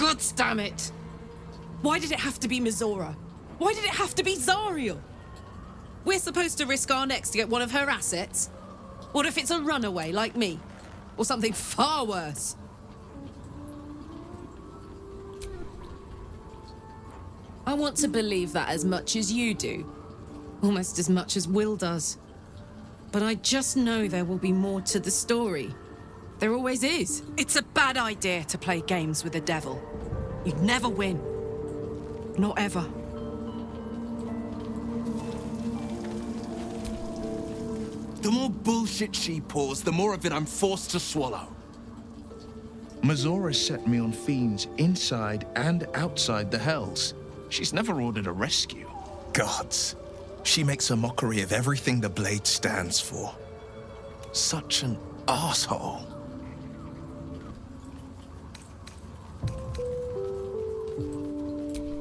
gods, damn it! Why did it have to be Mizora? Why did it have to be Zariel? We're supposed to risk our necks to get one of her assets? What if it's a runaway like me? Or something far worse? I want to believe that as much as you do. Almost as much as Will does. But I just know there will be more to the story. There always is. It's a bad idea to play games with the devil. You'd never win. Not ever. The more bullshit she pours, the more of it I'm forced to swallow. Mizora set me on fiends inside and outside the Hells. She's never ordered a rescue. Gods. She makes a mockery of everything the blade stands for. Such an asshole.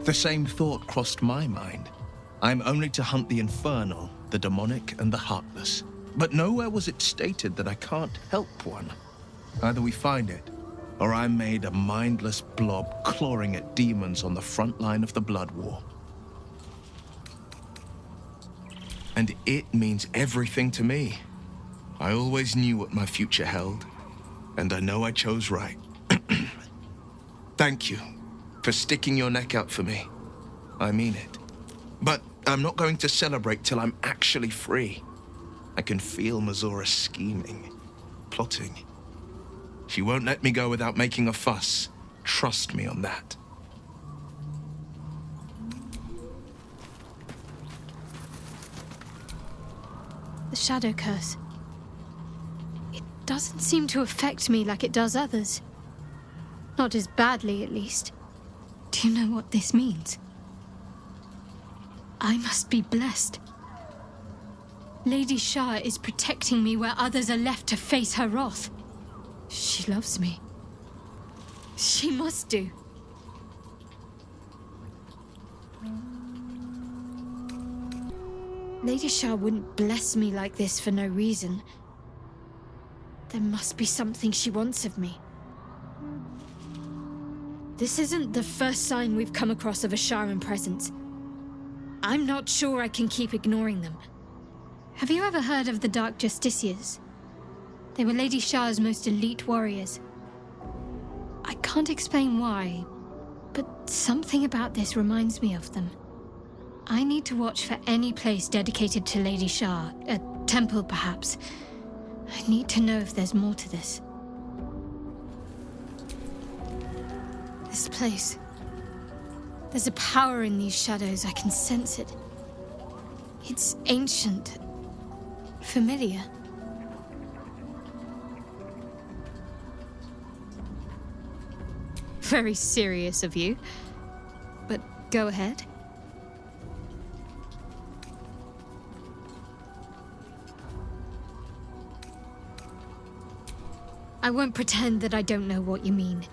The same thought crossed my mind. I'm only to hunt the infernal, the demonic, and the heartless. But nowhere was it stated that I can't help one. Either we find it, or I'm made a mindless blob clawing at demons on the front line of the blood war. And it means everything to me. I always knew what my future held, and I know I chose right. Thank you for sticking your neck out for me. I mean it. But I'm not going to celebrate till I'm actually free. I can feel Mizora scheming, plotting. She won't let me go without making a fuss. Trust me on that. The shadow curse. It doesn't seem to affect me like it does others. Not as badly, at least. Do you know what this means? I must be blessed. Lady Shah is protecting me where others are left to face her wrath. She loves me. She must do. Lady Shah wouldn't bless me like this for no reason. There must be something she wants of me. This isn't the first sign we've come across of a Sharan presence. I'm not sure I can keep ignoring them. Have you ever heard of the Dark Justiciars? They were Lady Shah's most elite warriors. I can't explain why, but something about this reminds me of them. I need to watch for any place dedicated to Lady Shah, a temple perhaps. I need to know if there's more to this. This place. There's a power in these shadows, I can sense it. It's ancient, familiar. Very serious of you, but go ahead. I won't pretend that I don't know what you mean.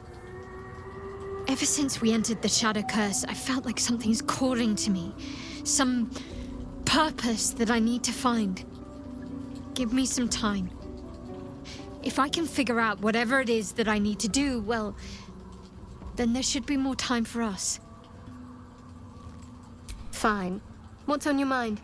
Ever since we entered the Shadow Curse, I felt like something's calling to me. Some purpose that I need to find. Give me some time. If I can figure out whatever it is that I need to do, well, then there should be more time for us. Fine. What's on your mind?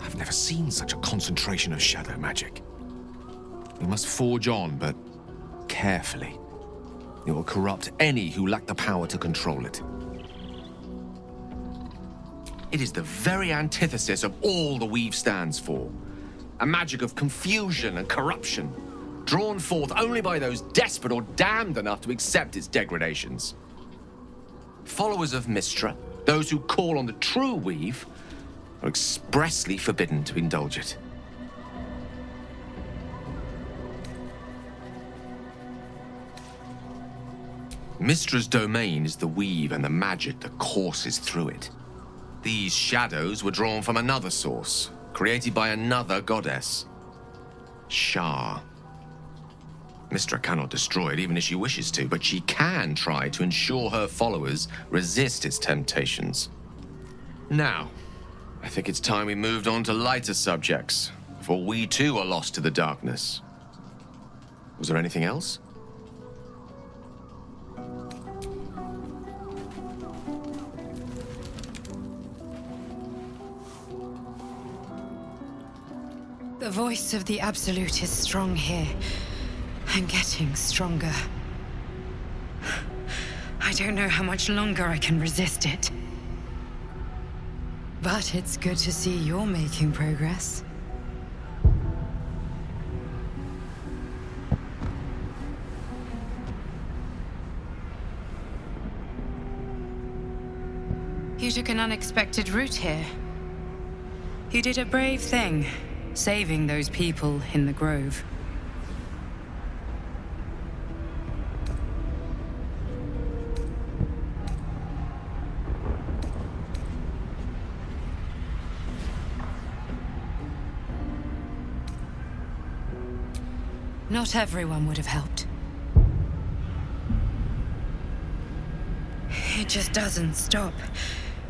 I've never seen such a concentration of shadow magic. We must forge on, but carefully. It will corrupt any who lack the power to control it. It is the very antithesis of all the Weave stands for. A magic of confusion and corruption, drawn forth only by those desperate or damned enough to accept its degradations. Followers of Mystra, those who call on the true Weave, are expressly forbidden to indulge it. Mystra's domain is the Weave and the magic that courses through it. These shadows were drawn from another source, created by another goddess, Shah. Mystra cannot destroy it even if she wishes to, but she can try to ensure her followers resist its temptations. Now, I think it's time we moved on to lighter subjects, for we too are lost to the darkness. Was there anything else? The voice of the Absolute is strong here, and getting stronger. I don't know how much longer I can resist it. But it's good to see you're making progress. You took an unexpected route here. You did a brave thing, saving those people in the grove. Not everyone would have helped. It just doesn't stop.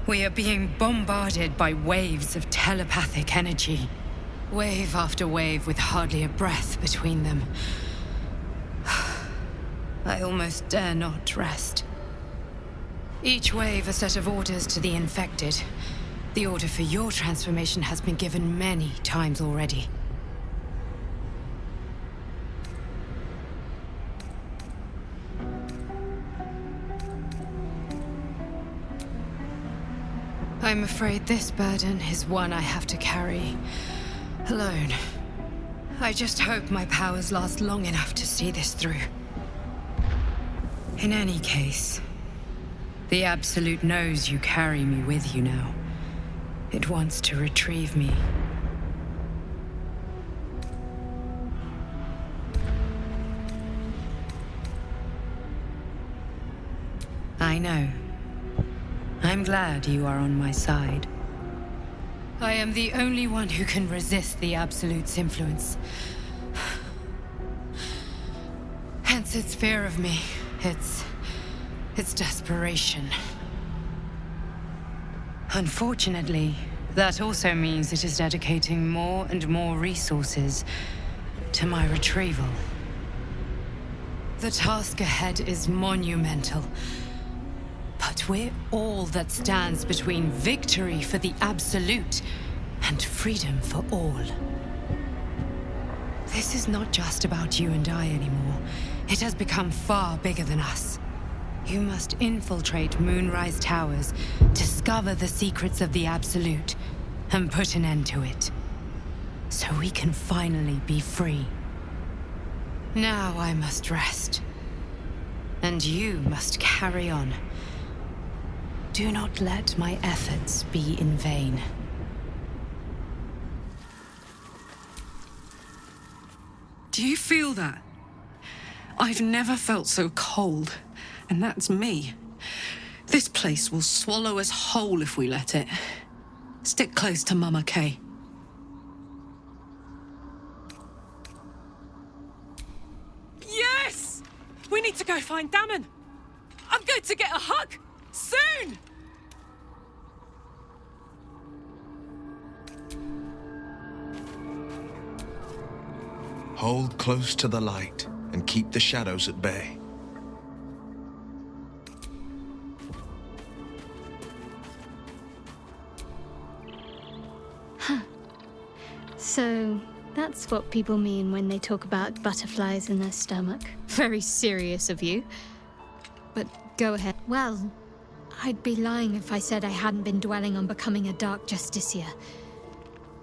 We are being bombarded by waves of telepathic energy. Wave after wave with hardly a breath between them. I almost dare not rest. Each wave a set of orders to the infected. The order for your transformation has been given many times already. I'm afraid this burden is one I have to carry alone. I just hope my powers last long enough to see this through. In any case, the Absolute knows you carry me with you now. It wants to retrieve me. I know. I'm glad you are on my side. I am the only one who can resist the Absolute's influence. Hence its fear of me, its desperation. Unfortunately, that also means it is dedicating more and more resources to my retrieval. The task ahead is monumental. But we're all that stands between victory for the Absolute and freedom for all. This is not just about you and I anymore. It has become far bigger than us. You must infiltrate Moonrise Towers, discover the secrets of the Absolute, and put an end to it. So we can finally be free. Now I must rest. And you must carry on. Do not let my efforts be in vain. Do you feel that? I've never felt so cold, and that's me. This place will swallow us whole if we let it. Stick close to Mama Kay. Yes! We need to go find Damon. I'm going to get a hug. Soon! Hold close to the light and keep the shadows at bay. So, that's what people mean when they talk about butterflies in their stomach. Very serious of you. But go ahead. Well, I'd be lying if I said I hadn't been dwelling on becoming a Dark Justiciar.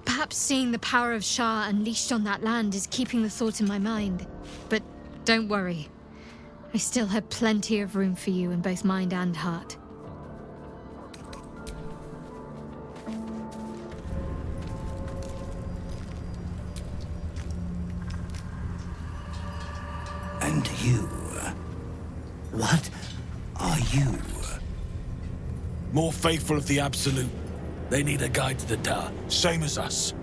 Perhaps seeing the power of Shah unleashed on that land is keeping the thought in my mind. But don't worry. I still have plenty of room for you in both mind and heart. And you? What are you? More faithful of the Absolute. They need a guide to the tower, same as us.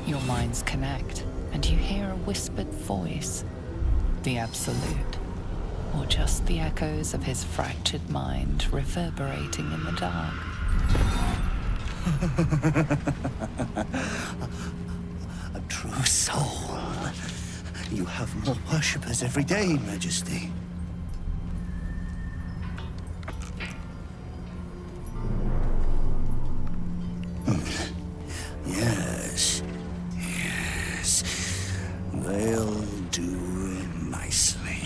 Your minds connect, and you hear a whispered voice. the absolute, or just the echoes of his fractured mind reverberating in the dark? A true soul. You have more worshippers every day, Majesty. Yes. Yes. They'll do nicely.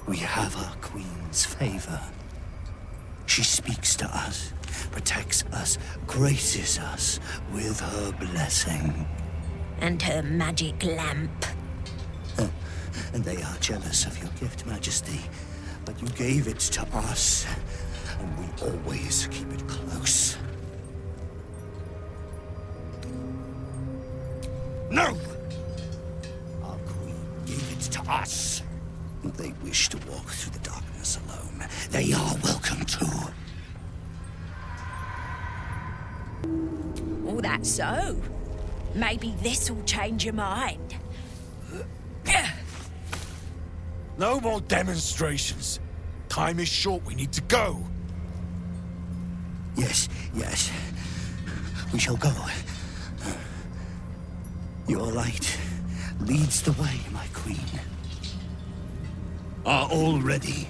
We have our queen's favor. She speaks to us, protects us, graces us with her blessing. And her magic lamp. And they are jealous of your gift, Majesty. But you gave it to us, and we always keep it close. No! Our queen gave it to us. If they wish to walk through the darkness alone, they are welcome to. Oh, that's so. Maybe this'll change your mind. No more demonstrations. Time is short. We need to go. Yes, yes. We shall go. Your light leads the way, my queen. Are all ready?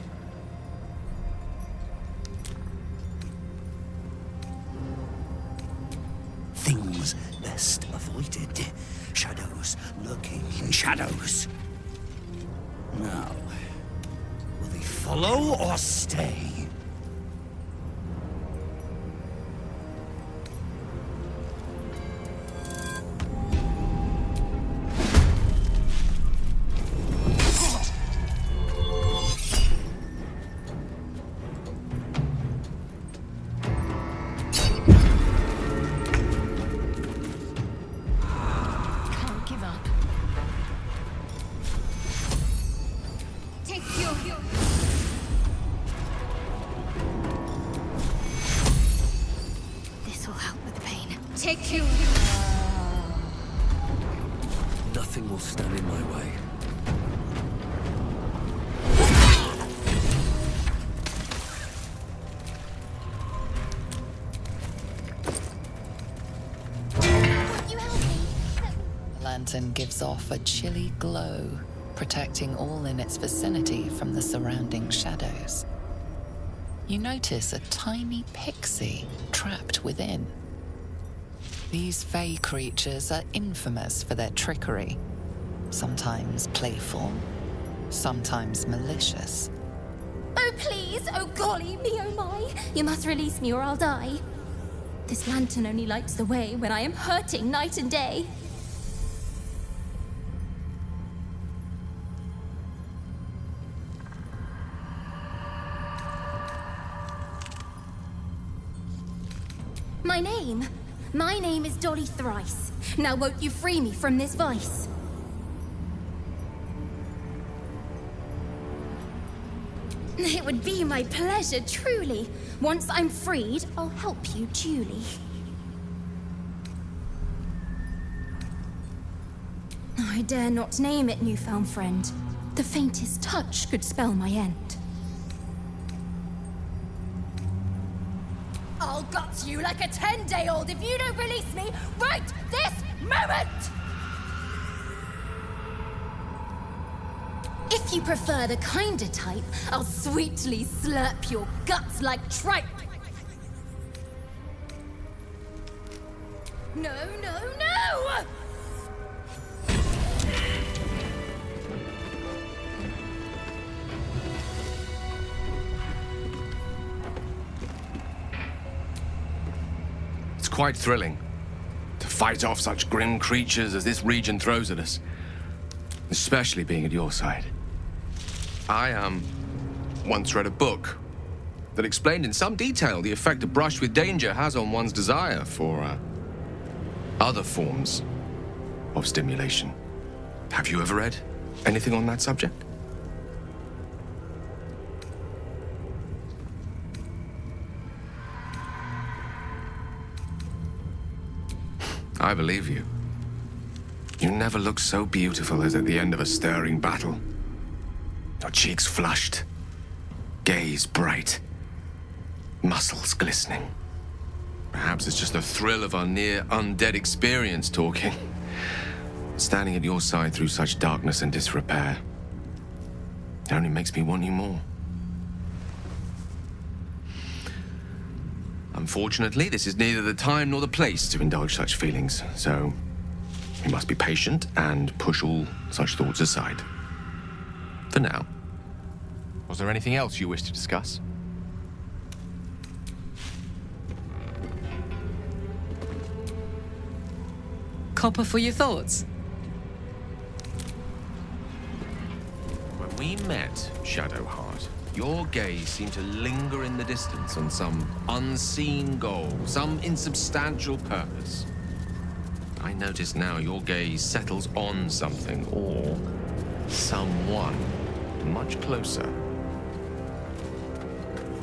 Things best avoided. Shadows lurking in shadows. Now, will they follow or stay? Nothing will stand in my way. The lantern gives off a chilly glow, protecting all in its vicinity from the surrounding shadows. You notice a tiny pixie trapped within. These fey creatures are infamous for their trickery. Sometimes playful, sometimes malicious. Oh, please! Oh, golly me, oh my! You must release me or I'll die. This lantern only lights the way when I am hurting night and day. My name is Dolly Thrice. Now won't you free me from this vice? It would be my pleasure, truly. Once I'm freed, I'll help you duly. I dare not name it, newfound friend. The faintest touch could spell my end. I'll gut you like a 10-day-old if you don't release me right this moment! If you prefer the kinder type, I'll sweetly slurp your guts like tripe. No, no, no! It's quite thrilling to fight off such grim creatures as this region throws at us, especially being at your side. I once read a book that explained in some detail the effect a brush with danger has on one's desire for other forms of stimulation. Have you ever read anything on that subject? I believe you. You never looked so beautiful as at the end of a stirring battle. Your cheeks flushed, gaze bright, muscles glistening. Perhaps it's just the thrill of our near undead experience talking. Standing at your side through such darkness and disrepair. It only makes me want you more. Unfortunately, this is neither the time nor the place to indulge such feelings, so we must be patient and push all such thoughts aside. For now. Was there anything else you wish to discuss? Copper for your thoughts? When we met, Shadowheart, your gaze seemed to linger in the distance on some unseen goal, some insubstantial purpose. I notice now your gaze settles on something or someone much closer.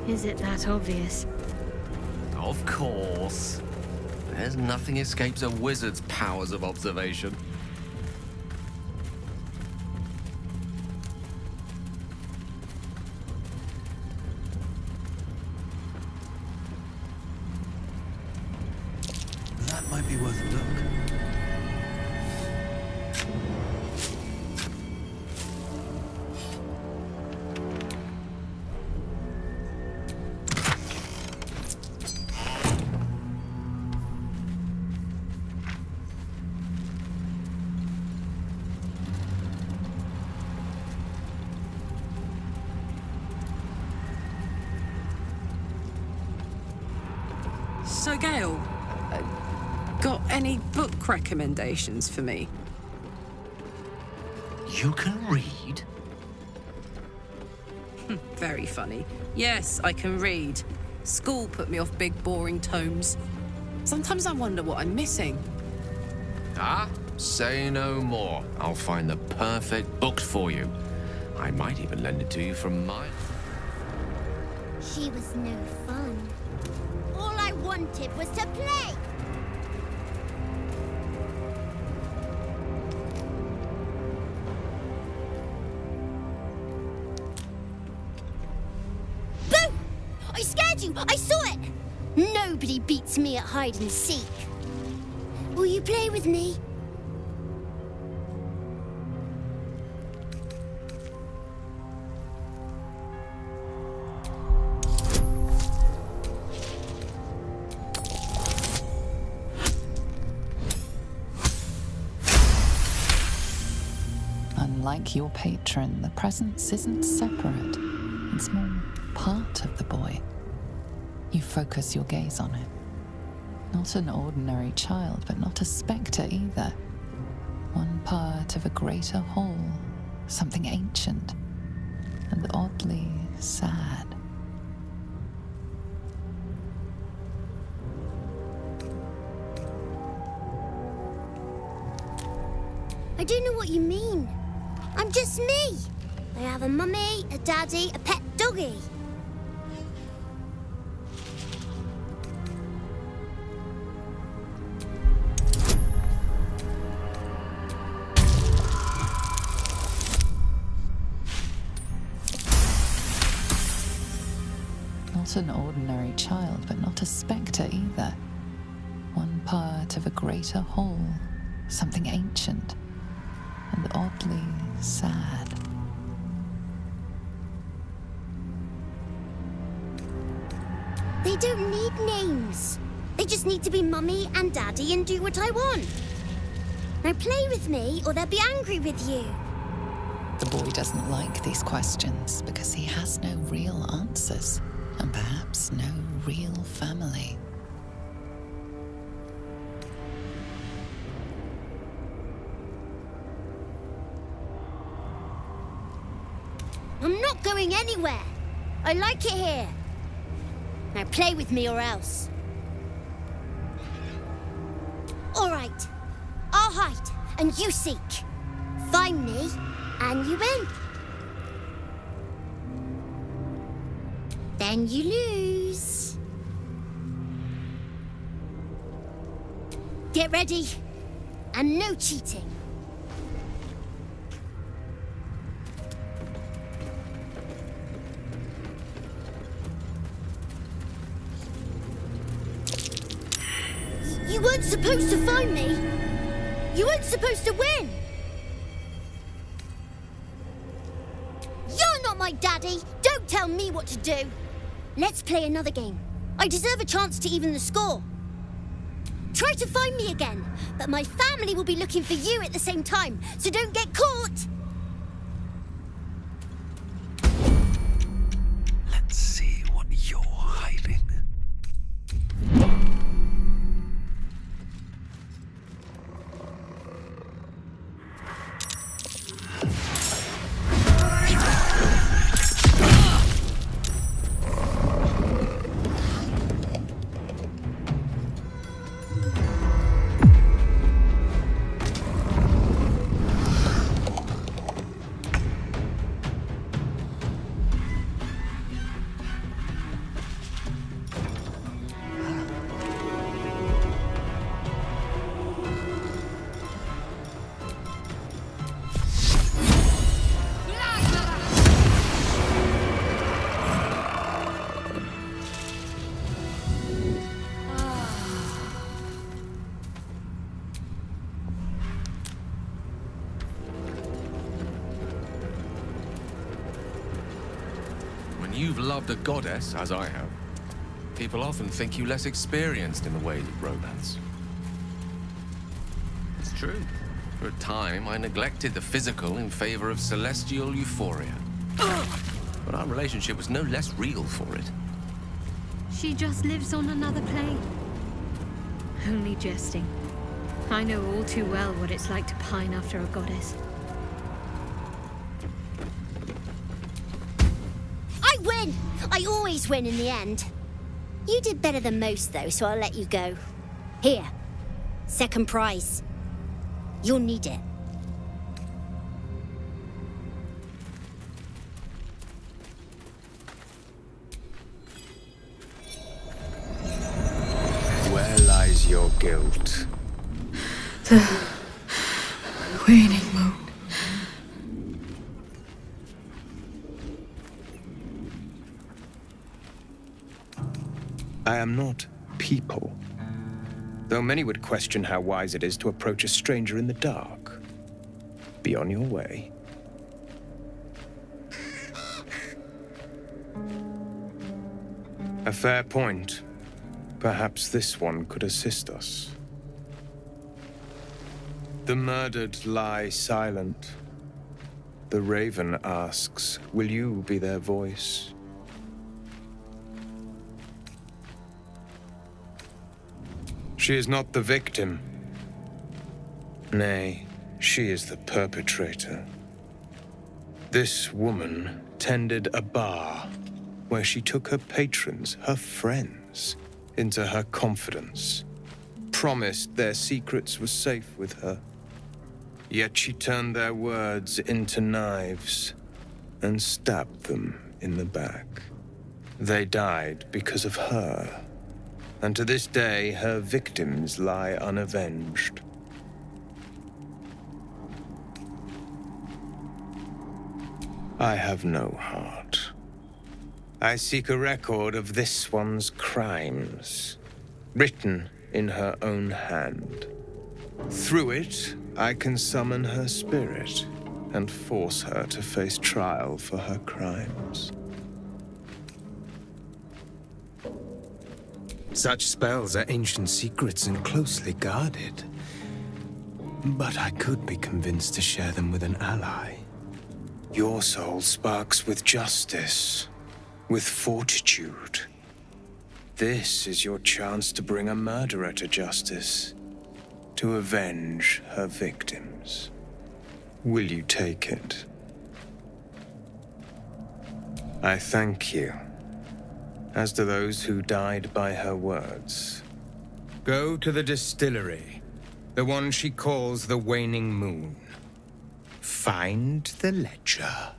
Is it that obvious? Of course. There's nothing escapes a wizard's powers of observation. That might be worth a look. So, Gail, got any book recommendations for me? You can read? Very funny. Yes, I can read. School put me off big, boring tomes. Sometimes I wonder what I'm missing. Ah, say no more. I'll find the perfect book for you. I might even lend it to you from mine. She was no fun. All I wanted was to play. Boo! I scared you! I saw it! Nobody beats me at hide and seek. Will you play with me? Unlike your patron, the presence isn't separate. It's more part of the boy. You focus your gaze on it. Not an ordinary child, but not a spectre either. One part of a greater whole, something ancient and oddly sad. I don't know what you mean. I'm just me. I have a mummy, a daddy, a pet doggy. Not an ordinary child, but not a spectre either. One part of a greater whole, something ancient and oddly sad. They don't need names. They just need to be mummy and daddy and do what I want. Now play with me or they'll be angry with you. The boy doesn't like these questions because he has no real answers and perhaps no real family. I'm not going anywhere. I like it here. Now play with me or else. All right. I'll hide and you seek. Find me and you win. Then you lose. Get ready. And no cheating. You weren't supposed to find me. You weren't supposed to win. You're not my daddy. Don't tell me what to do. Let's play another game. I deserve a chance to even the score. Try to find me again, but my family will be looking for you at the same time, so don't get caught. Let's see what you're hiding. You've loved a goddess, as I have. People often think you less experienced in the ways of romance. It's true. For a time, I neglected the physical in favor of celestial euphoria. But our relationship was no less real for it. She just lives on another plane. Only jesting. I know all too well what it's like to pine after a goddess. I win! I always win in the end. You did better than most, though, so I'll let you go. Here. Second prize. You'll need it. Where lies your guilt? The waning moon. I am not people. Though many would question how wise it is to approach a stranger in the dark. Be on your way. A fair point. Perhaps this one could assist us. The murdered lie silent. The raven asks, will you be their voice? She is not the victim. Nay, she is the perpetrator. This woman tended a bar where she took her patrons, her friends, into her confidence, promised their secrets were safe with her. Yet she turned their words into knives and stabbed them in the back. They died because of her. And to this day, her victims lie unavenged. I have no heart. I seek a record of this one's crimes, written in her own hand. Through it, I can summon her spirit and force her to face trial for her crimes. Such spells are ancient secrets and closely guarded. But I could be convinced to share them with an ally. Your soul sparks with justice, with fortitude. This is your chance to bring a murderer to justice, to avenge her victims. Will you take it? I thank you. As do those who died by her words. Go to the distillery, the one she calls the Waning Moon. Find the ledger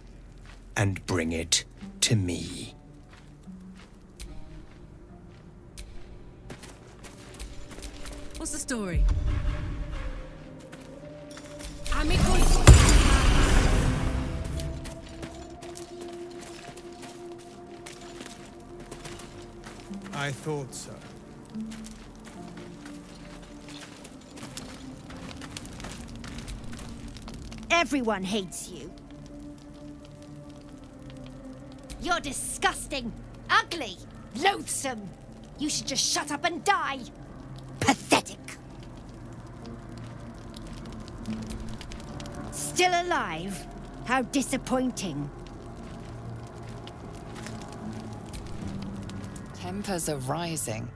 and bring it to me. What's the story? I thought so. Everyone hates you. You're disgusting, ugly, loathsome. You should just shut up and die. Pathetic. Still alive? How disappointing. Tempers are rising.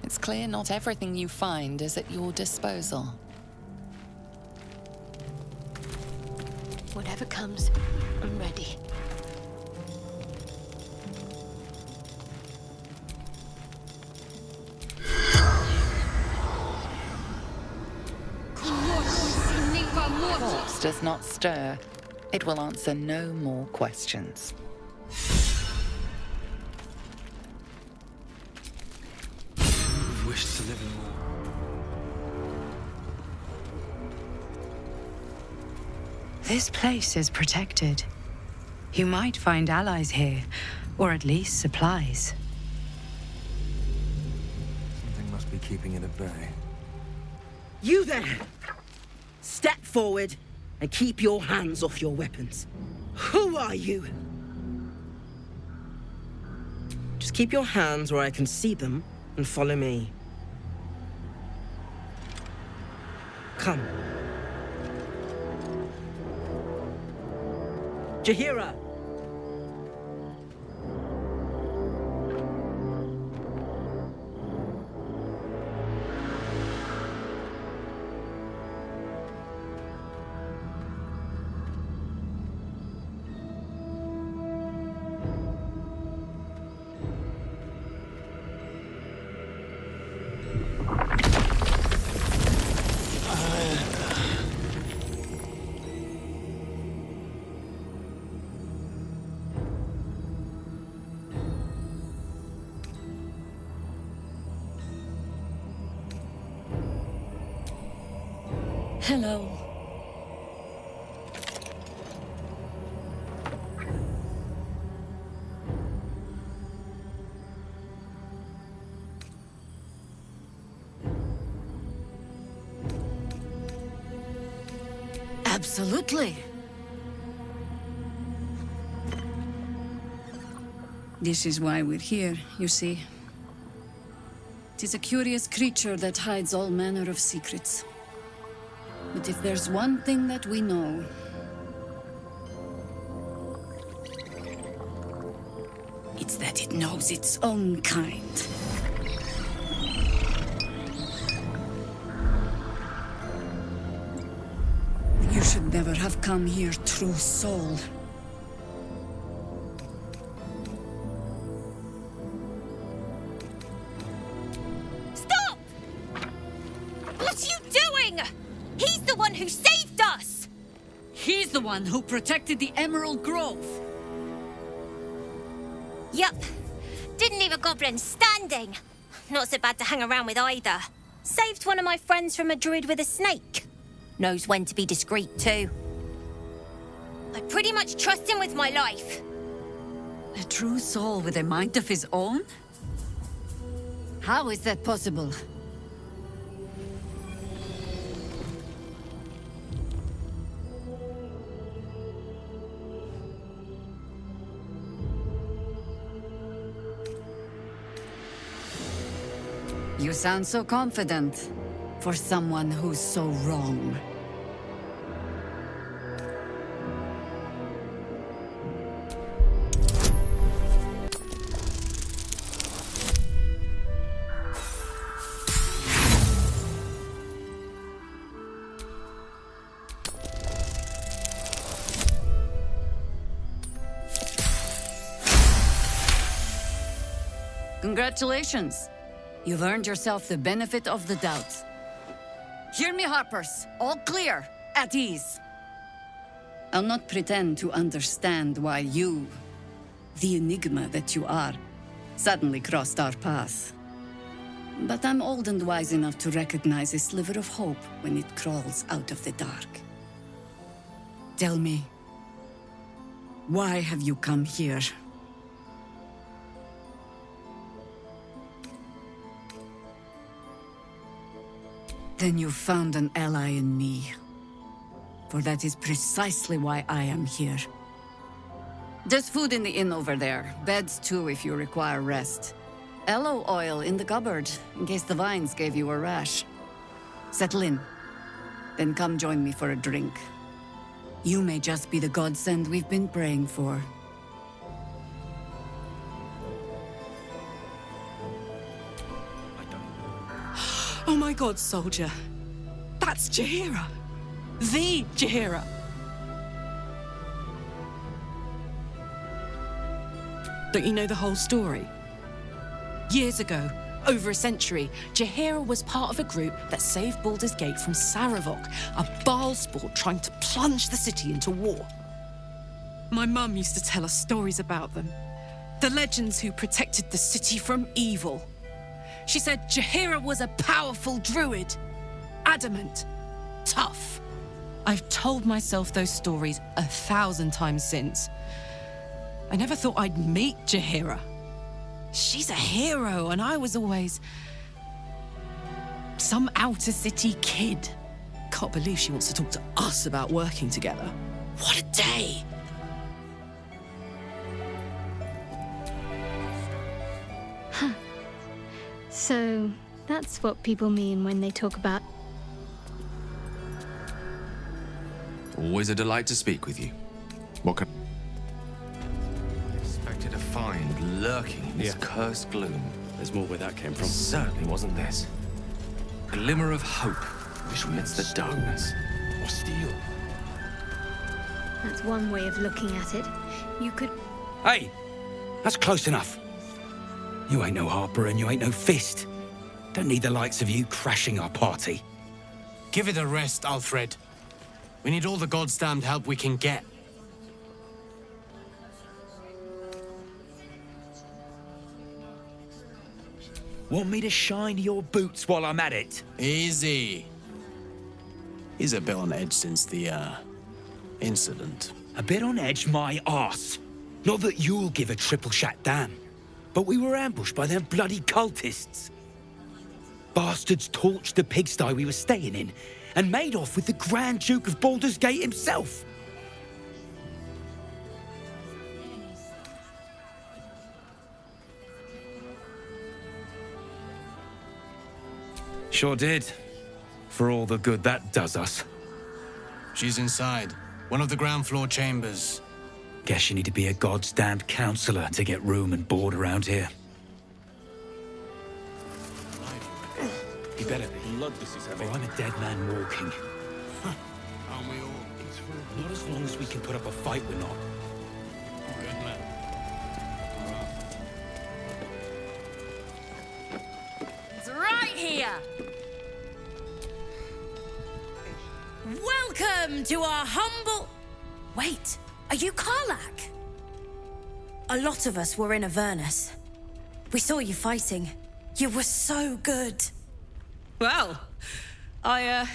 It's clear not everything you find is at your disposal. Whatever comes, I'm ready. Corpse does not stir. It will answer no more questions. Wished to live in war. This place is protected. You might find allies here, or at least supplies. Something must be keeping it at bay. You there! Step forward and keep your hands off your weapons. Who are you? Just keep your hands where I can see them and follow me. Come. Jahira! Hello. Absolutely. This is why we're here, you see. It is a curious creature that hides all manner of secrets. But if there's one thing that we know, it's that it knows its own kind. You should never have come here, true soul. Stop! What are you doing? He's the one who saved us! He's the one who protected the Emerald Grove. Yup. Didn't leave a goblin standing. Not so bad to hang around with either. Saved one of my friends from a druid with a snake. Knows when to be discreet too. I pretty much trust him with my life. A true soul with a mind of his own? How is that possible? You sound so confident for someone who's so wrong. Congratulations. You've earned yourself the benefit of the doubt. Hear me, Harpers. All clear. At ease. I'll not pretend to understand why you, the enigma that you are, suddenly crossed our path. But I'm old and wise enough to recognize a sliver of hope when it crawls out of the dark. Tell me, why have you come here? Then you found an ally in me. For that is precisely why I am here. There's food in the inn over there. Beds too if you require rest. Aloe oil in the cupboard, in case the vines gave you a rash. Settle in. Then come join me for a drink. You may just be the godsend we've been praying for. Oh my god, soldier. That's Jaheira. The Jaheira. Don't you know the whole story? Years ago, over a century, Jaheira was part of a group that saved Baldur's Gate from Saravok, a Baal sport trying to plunge the city into war. My mum used to tell us stories about them. The legends who protected the city from evil. She said Jaheira was a powerful druid. Adamant. Tough. I've told myself those stories 1,000 times since. I never thought I'd meet Jaheira. She's a hero, and I was always some outer city kid. Can't believe she wants to talk to us about working together. What a day! Huh. So, that's what people mean when they talk about... Always a delight to speak with you. What can... Expected to find lurking in this cursed gloom. There's more where that came from. Certainly wasn't this. Glimmer of hope amidst the darkness. Or steel. That's one way of looking at it. You could... Hey! That's close enough. You ain't no Harper and you ain't no Fist. Don't need the likes of you crashing our party. Give it a rest, Alfred. We need all the goddamned help we can get. Want me to shine your boots while I'm at it? Easy. He's a bit on edge since the, incident. A bit on edge my arse. Not that you'll give a triple shot damn. But we were ambushed by them bloody cultists. Bastards torched the pigsty we were staying in and made off with the Grand Duke of Baldur's Gate himself. Sure did. For all the good that does us. She's inside. One of the ground floor chambers. Guess you need to be a goddamned counselor to get room and board around here. You better be. Or I'm a dead man walking. Aren't we all? Not as long as we can put up a fight, we're not. Good man. It's right here. Welcome to our humble... Wait, are you Karlach? A lot of us were in Avernus. We saw you fighting. You were so good. Well, yeah,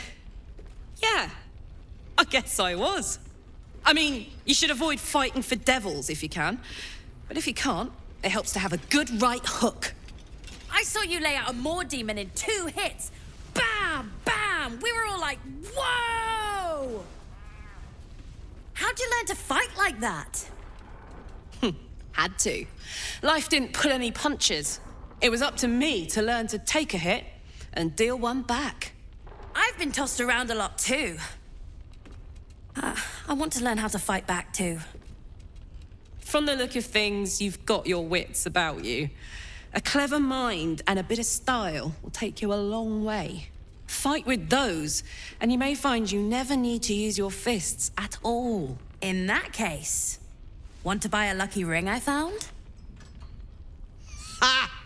I guess I was. I mean, you should avoid fighting for devils if you can. But if you can't, it helps to have a good right hook. I saw you lay out a Moor demon in 2 hits. Bam, bam! We were all like, whoa! How'd you learn to fight like that? Had to. Life didn't pull any punches. It was up to me to learn to take a hit and deal one back. I've been tossed around a lot too. I want to learn how to fight back too. From the look of things, you've got your wits about you. A clever mind and a bit of style will take you a long way. Fight with those, and you may find you never need to use your fists at all. In that case, want to buy a lucky ring I found? Ha!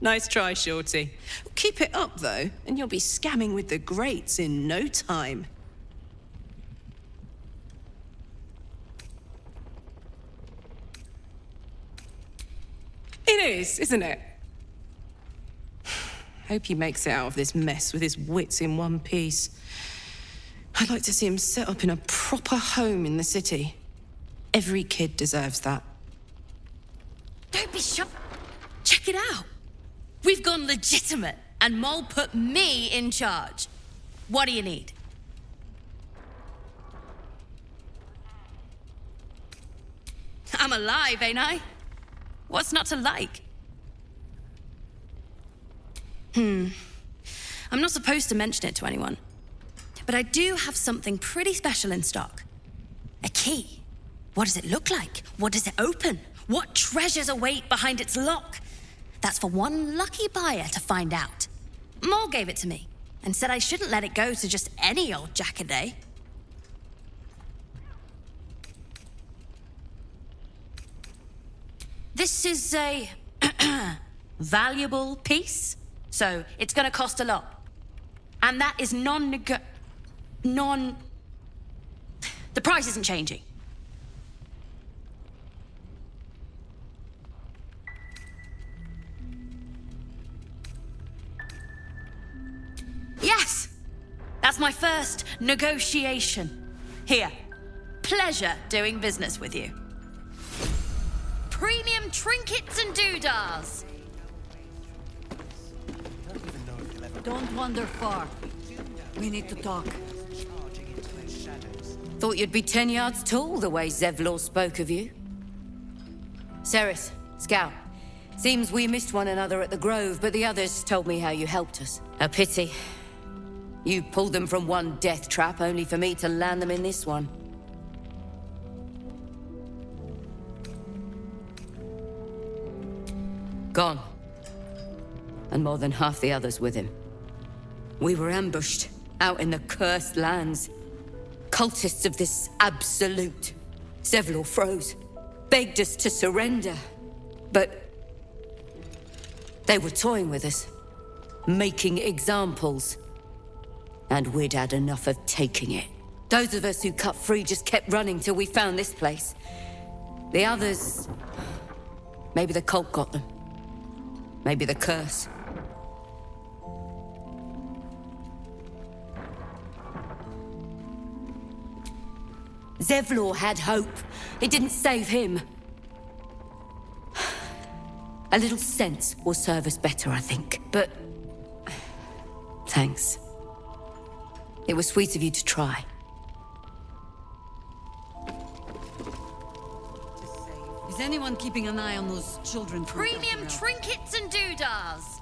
Nice try, Shorty. Keep it up, though, and you'll be scamming with the greats in no time. It is, isn't it? Hope he makes it out of this mess with his wits in one piece. I'd like to see him set up in a proper home in the city. Every kid deserves that. Don't be shy. Check it out. We've gone legitimate, and Mole put me in charge. What do you need? I'm alive, ain't I? What's not to like? I'm not supposed to mention it to anyone, but I do have something pretty special in stock. A key. What does it look like? What does it open? What treasures await behind its lock? That's for one lucky buyer to find out. Moore gave it to me and said I shouldn't let it go to just any old jackaday. This is a valuable piece, so it's gonna cost a lot. And that is the price isn't changing. Yes! That's my first negotiation. Here. Pleasure doing business with you. Premium trinkets and doodahs. Don't wander far. We need to talk. Thought you'd be 10 yards tall the way Zevlor spoke of you. Ceres, Scout. Seems we missed one another at the Grove, but the others told me how you helped us. A pity. You pulled them from one death trap, only for me to land them in this one. Gone. And more than half the others with him. We were ambushed, out in the cursed lands. Cultists of this absolute. Zevlor froze, begged us to surrender. But they were toying with us, making examples. And we'd had enough of taking it. Those of us who cut free just kept running till we found this place. The others... maybe the cult got them. Maybe the curse. Zevlor had hope. It didn't save him. A little sense will serve us better, I think. But... thanks. It was sweet of you to try. Is anyone keeping an eye on those children? Premium trinkets and doodahs.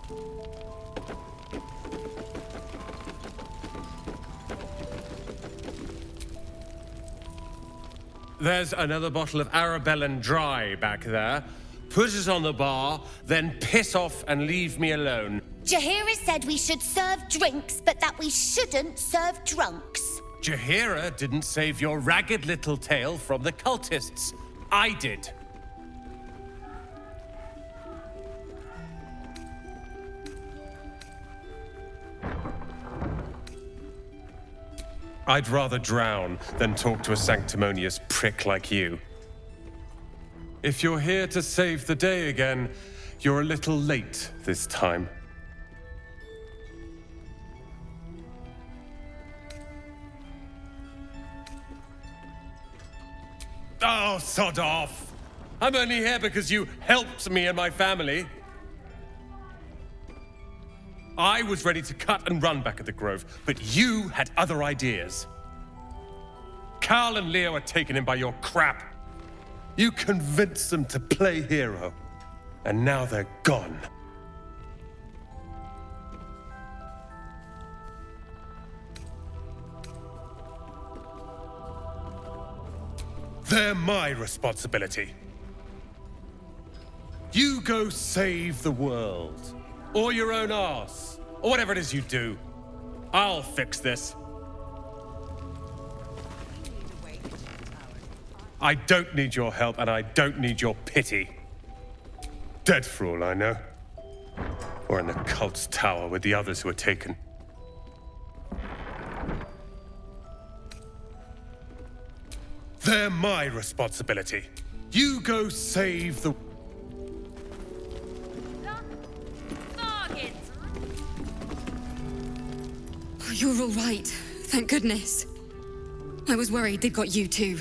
There's another bottle of Arabellan Dry back there. Put it on the bar, then piss off and leave me alone. Jaheira said we should serve drinks, but that we shouldn't serve drunks. Jaheira didn't save your ragged little tail from the cultists. I did. I'd rather drown than talk to a sanctimonious prick like you. If you're here to save the day again, you're a little late this time. Oh, sod off! I'm only here because you helped me and my family. I was ready to cut and run back at the Grove, but you had other ideas. Carl and Leo are taken in by your crap. You convinced them to play hero, and now they're gone. They're my responsibility. You go save the world. Or your own arse. Or whatever it is you do. I'll fix this. I don't need your help, and I don't need your pity. Dead for all I know. Or in the cult's tower with the others who were taken. They're my responsibility. You go save the... You're all right. Thank goodness. I was worried they'd got you too.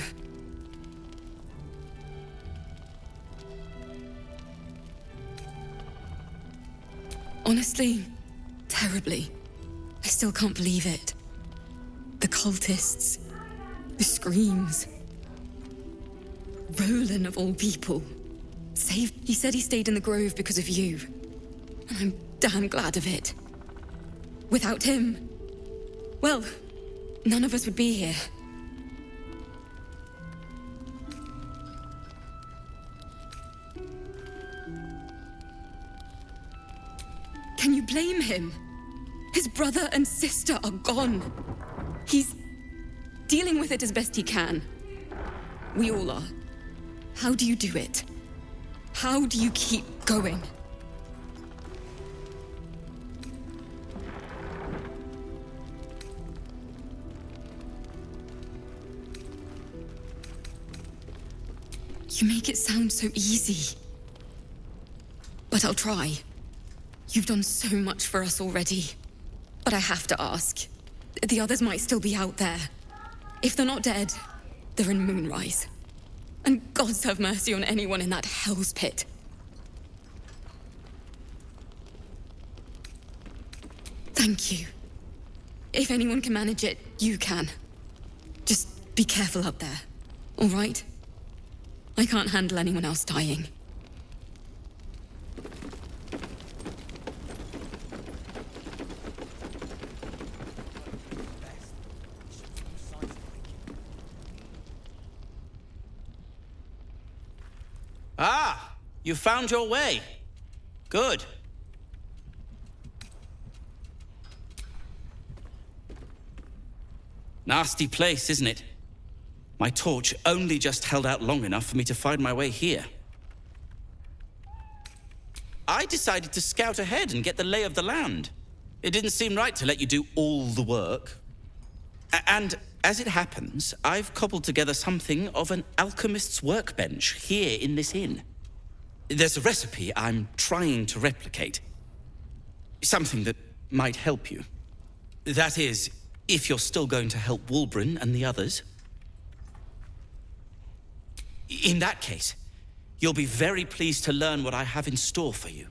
Honestly, terribly. I still can't believe it. cultists, the screams. Roland, of all people, saved. He said he stayed in the grove because of you. And I'm damn glad of it. Without him, well, none of us would be here. Can you blame him? His brother and sister are gone. He's dealing with it as best he can. We all are. How do you do it? How do you keep going? You make it sound so easy. But I'll try. You've done so much for us already. But I have to ask. The others might still be out there. If they're not dead, they're in Moonrise. And gods have mercy on anyone in that hell's pit. Thank you. If anyone can manage it, you can. Just be careful out there, all right? I can't handle anyone else dying. Ah, you found your way. Good. Nasty place, isn't it? My torch only just held out long enough for me to find my way here. I decided to scout ahead and get the lay of the land. It didn't seem right to let you do all the work. And as it happens, I've cobbled together something of an alchemist's workbench here in this inn. There's a recipe I'm trying to replicate. Something that might help you. That is, if you're still going to help Wulbren and the others. In that case, you'll be very pleased to learn what I have in store for you.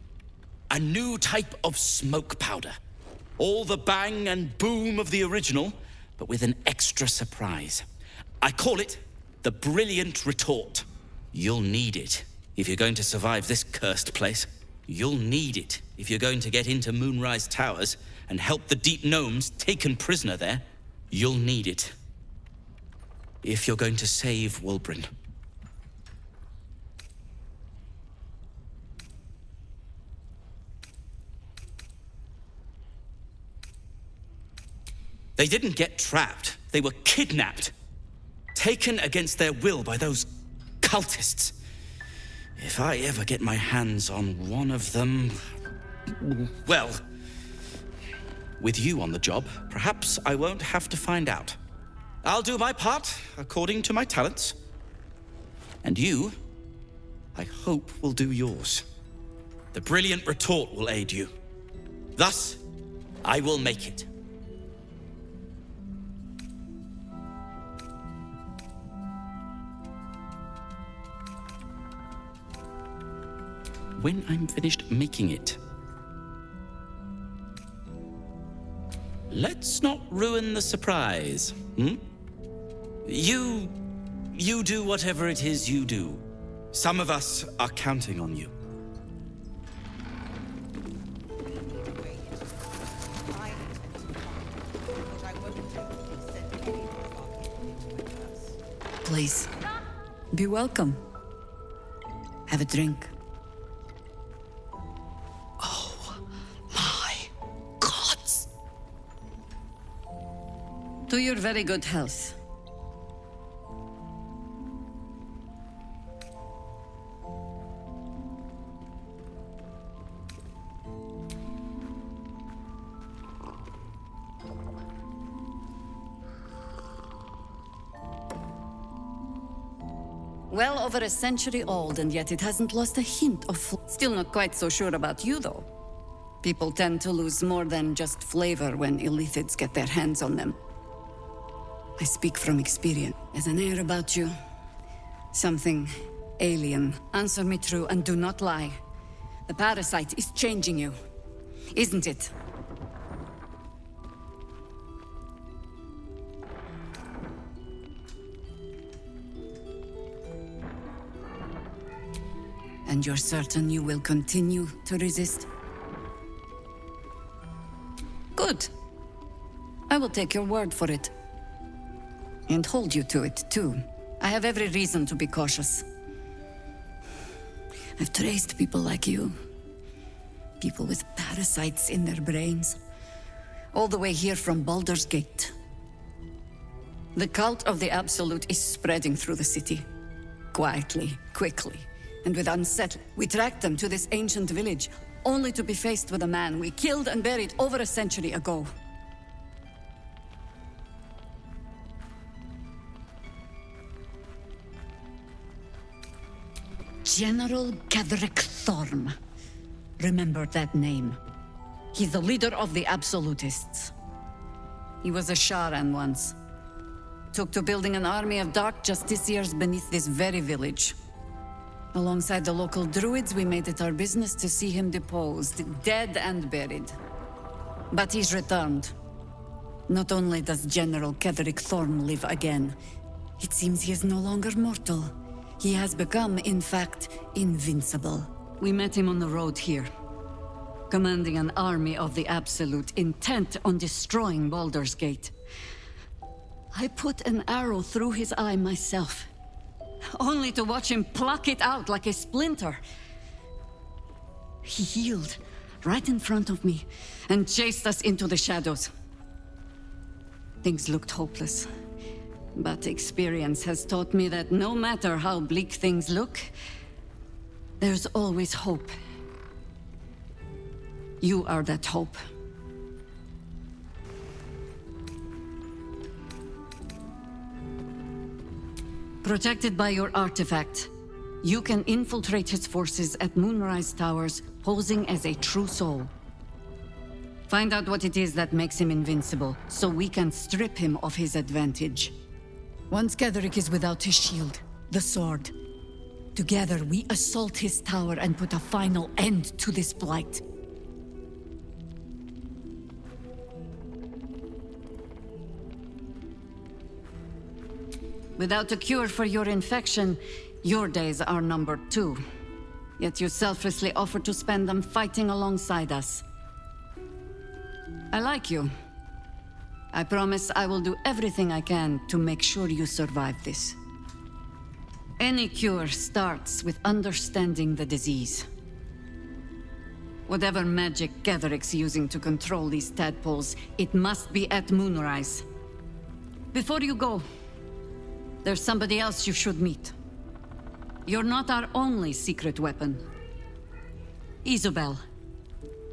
A new type of smoke powder. All the bang and boom of the original, but with an extra surprise. I call it the Brilliant Retort. You'll need it if you're going to survive this cursed place. You'll need it if you're going to get into Moonrise Towers and help the deep gnomes taken prisoner there. You'll need it if you're going to save Wulbren. They didn't get trapped. They were kidnapped. Taken against their will by those cultists. If I ever get my hands on one of them... well, with you on the job, perhaps I won't have to find out. I'll do my part according to my talents. And you, I hope, will do yours. The Brilliant Retort will aid you. Thus, I will make it. When I'm finished making it. Let's not ruin the surprise, hmm? You do whatever it is you do. Some of us are counting on you. Please, be welcome. Have a drink. To your very good health. Well over a century old, and yet it hasn't lost a hint of Still not quite so sure about you, though. People tend to lose more than just flavor when illithids get their hands on them. I speak from experience. There's an air about you. Something alien. Answer me true and do not lie. The parasite is changing you, isn't it? And you're certain you will continue to resist? Good. I will take your word for it. And hold you to it, too. I have every reason to be cautious. I've traced people like you. People with parasites in their brains. All the way here from Baldur's Gate. The cult of the Absolute is spreading through the city. Quietly, quickly, and with unsettling. We tracked them to this ancient village, only to be faced with a man we killed and buried over a century ago. General Ketheric Thorm. Remember that name. He's the leader of the Absolutists. He was a Sharan once. Took to building an army of dark justiciars beneath this very village. Alongside the local druids, we made it our business to see him deposed, dead and buried. But he's returned. Not only does General Ketheric Thorm live again, it seems he is no longer mortal. He has become, in fact, invincible. We met him on the road here, commanding an army of the Absolute, intent on destroying Baldur's Gate. I put an arrow through his eye myself, only to watch him pluck it out like a splinter. He healed right in front of me and chased us into the shadows. Things looked hopeless. But experience has taught me that no matter how bleak things look, there's always hope. You are that hope. Protected by your artifact, you can infiltrate his forces at Moonrise Towers, posing as a true soul. Find out what it is that makes him invincible, so we can strip him of his advantage. Once Ketheric is without his shield, the sword, together we assault his tower and put a final end to this blight. Without a cure for your infection, your days are numbered too. Yet you selflessly offer to spend them fighting alongside us. I like you. I promise I will do everything I can to make sure you survive this. Any cure starts with understanding the disease. Whatever magic Ketheric's using to control these tadpoles, it must be at Moonrise. Before you go, there's somebody else you should meet. You're not our only secret weapon. Isabel,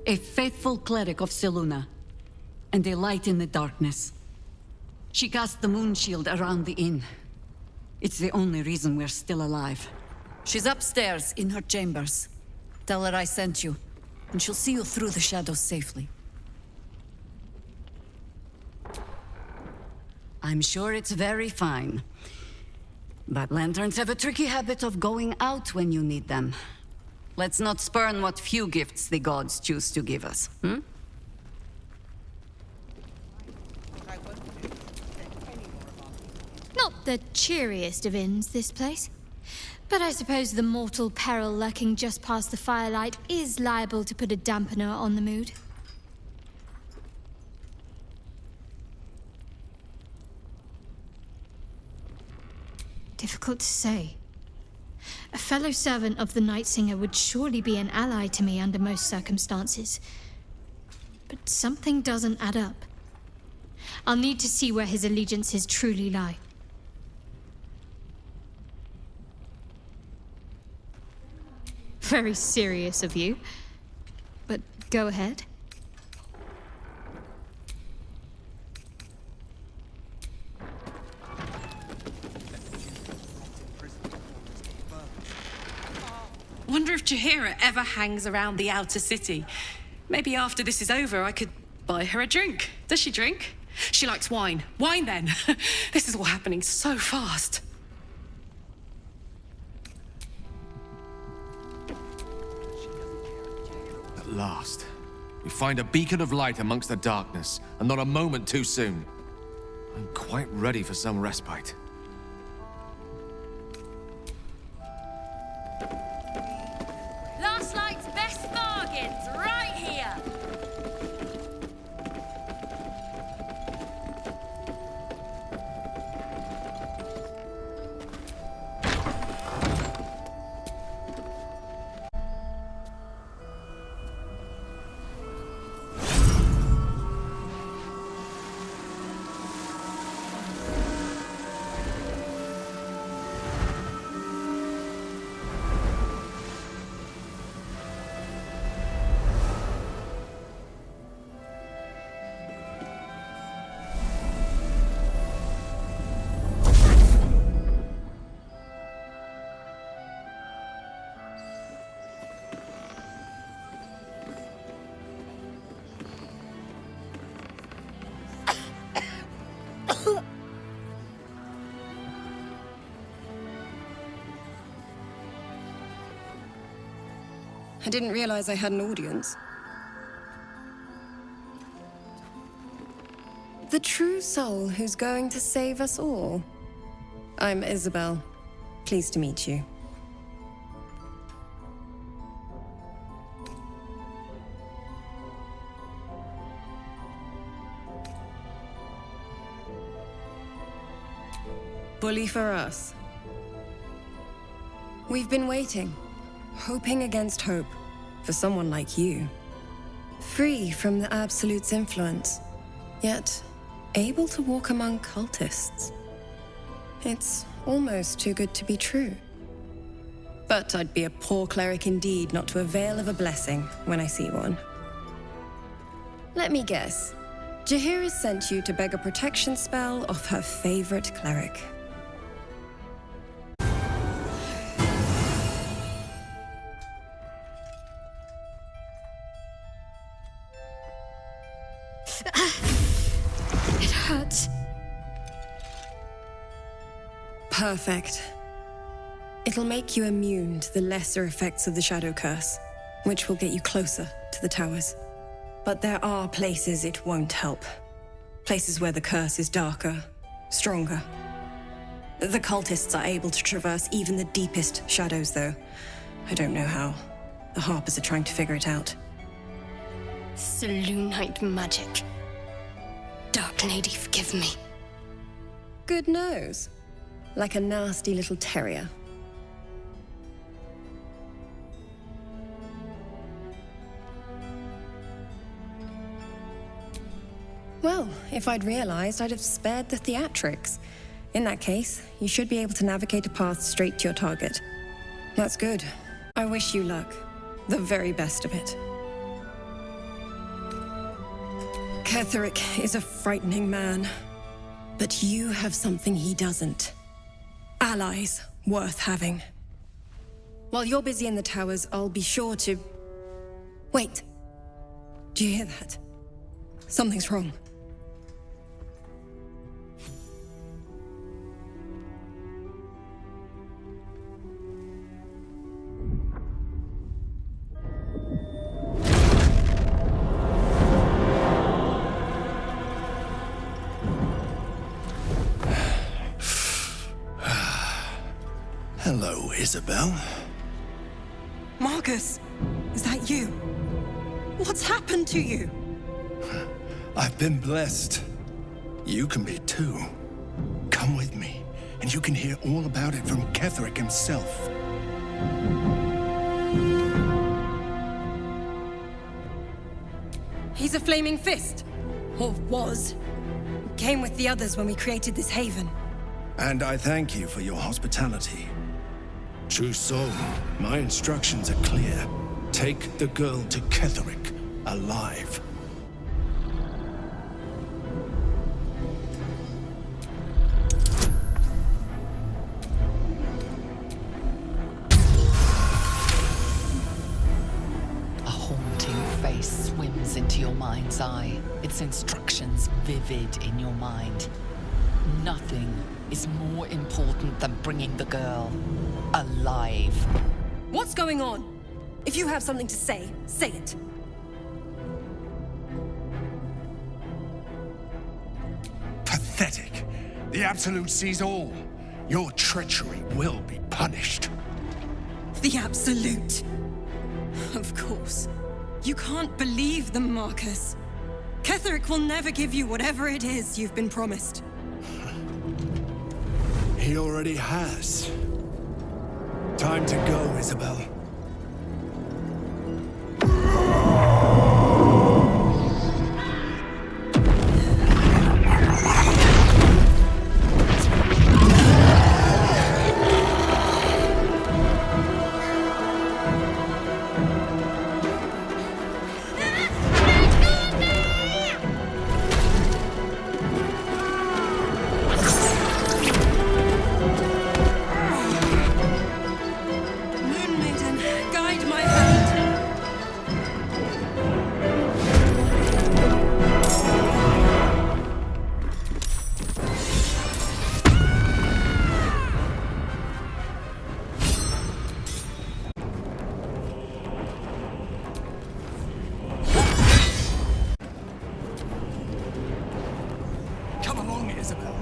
a faithful cleric of Selûne, and a light in the darkness. She cast the moon shield around the inn. It's the only reason we're still alive. She's upstairs in her chambers. Tell her I sent you, and she'll see you through the shadows safely. I'm sure it's very fine. But lanterns have a tricky habit of going out when you need them. Let's not spurn what few gifts the gods choose to give us, hmm? Not the cheeriest of inns, this place. But I suppose the mortal peril lurking just past the firelight is liable to put a dampener on the mood. Difficult to say. A fellow servant of the Night Singer would surely be an ally to me under most circumstances. But something doesn't add up. I'll need to see where his allegiances truly lie. Very serious of you. But go ahead. Wonder if Jaheira ever hangs around the outer city. Maybe after this is over, I could buy her a drink. Does she drink? She likes wine. Wine, then. This is all happening so fast. At last, we find a beacon of light amongst the darkness, and not a moment too soon. I'm quite ready for some respite. I didn't realize I had an audience. The true soul who's going to save us all. I'm Isabel. Pleased to meet you. Bully for us. We've been waiting, hoping against hope, for someone like you. Free from the Absolute's influence, yet able to walk among cultists. It's almost too good to be true. But I'd be a poor cleric indeed not to avail of a blessing when I see one. Let me guess. Jaheira's sent you to beg a protection spell off her favorite cleric. It hurts. Perfect. It'll make you immune to the lesser effects of the Shadow Curse, which will get you closer to the towers. But there are places it won't help. Places where the curse is darker, stronger. The cultists are able to traverse even the deepest shadows, though. I don't know how. The Harpers are trying to figure it out. Selûnite magic. Dark Lady, forgive me. Good nose. Like a nasty little terrier. Well, if I'd realized, I'd have spared the theatrics. In that case, you should be able to navigate a path straight to your target. That's good. I wish you luck. The very best of it. Ketheric is a frightening man. But you have something he doesn't. Allies worth having. While you're busy in the towers, I'll be sure to... Wait. Do you hear that? Something's wrong. Hello, Isabel. Marcus, is that you? What's happened to you? I've been blessed. You can be too. Come with me, and you can hear all about it from Ketheric himself. He's a flaming fist. Or was. Came with the others when we created this haven. And I thank you for your hospitality. True soul, my instructions are clear. Take the girl to Ketheric, alive. A haunting face swims into your mind's eye, its instructions vivid in your mind. Nothing is more important than bringing the girl alive. What's going on? If you have something to say, say it. Pathetic. The Absolute sees all. Your treachery will be punished. The Absolute. Of course. You can't believe them, Marcus. Ketheric will never give you whatever it is you've been promised. He already has. Time to go, Isabel. Moon Maiden. Isabel.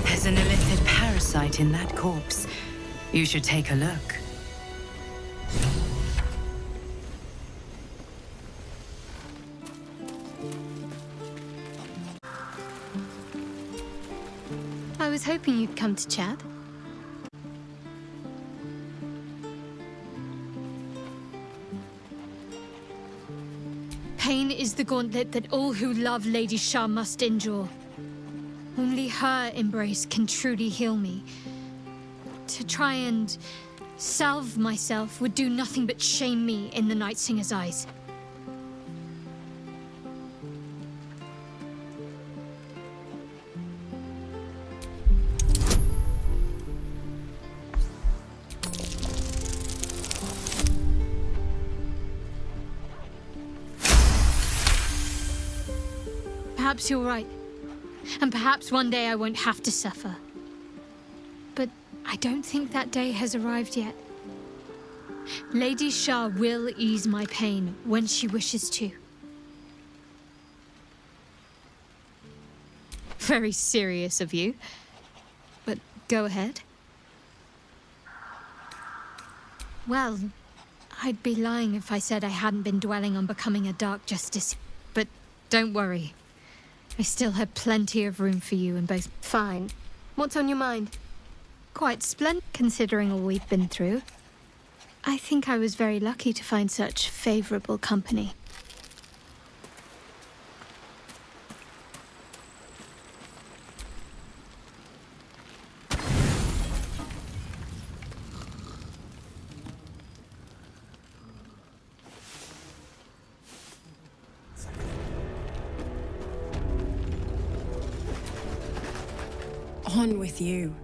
There's an illicit parasite in that corpse. You should take a look. I was hoping you'd come to chat. Pain is the gauntlet that all who love Lady Shah must endure. Only her embrace can truly heal me. To try and salve myself would do nothing but shame me in the Night Singer's eyes. Perhaps you're right. And perhaps one day I won't have to suffer. But I don't think that day has arrived yet. Lady Shah will ease my pain when she wishes to. Very serious of you. But go ahead. Well, I'd be lying if I said I hadn't been dwelling on becoming a Dark Justice. But don't worry. I still have plenty of room for you in both. Fine. What's on your mind? Quite splendid, considering all we've been through. I think I was very lucky to find such favorable company. On with you.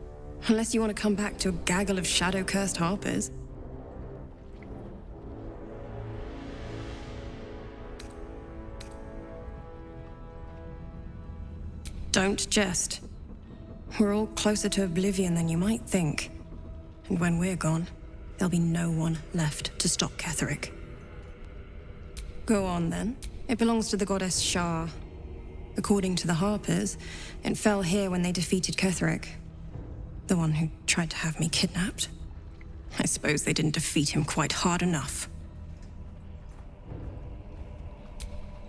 Unless you want to come back to a gaggle of shadow-cursed harpers. Don't jest. We're all closer to oblivion than you might think. And when we're gone, there'll be no one left to stop Ketherick. Go on, then. It belongs to the goddess Shah. According to the Harpers, it fell here when they defeated Ketherick. The one who tried to have me kidnapped. I suppose they didn't defeat him quite hard enough.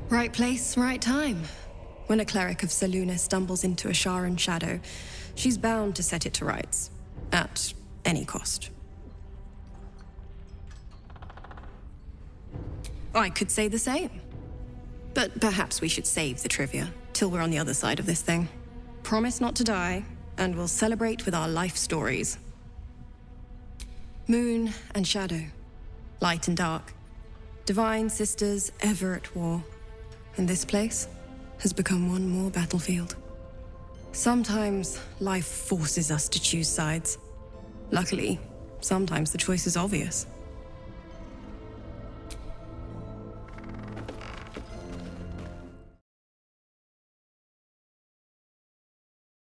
Right place, right time. When a cleric of Selûne stumbles into a Sharan shadow, she's bound to set it to rights. At any cost. I could say the same. But perhaps we should save the trivia till we're on the other side of this thing. Promise not to die, and we'll celebrate with our life stories. Moon and shadow, light and dark, divine sisters ever at war. And this place has become one more battlefield. Sometimes life forces us to choose sides. Luckily, sometimes the choice is obvious.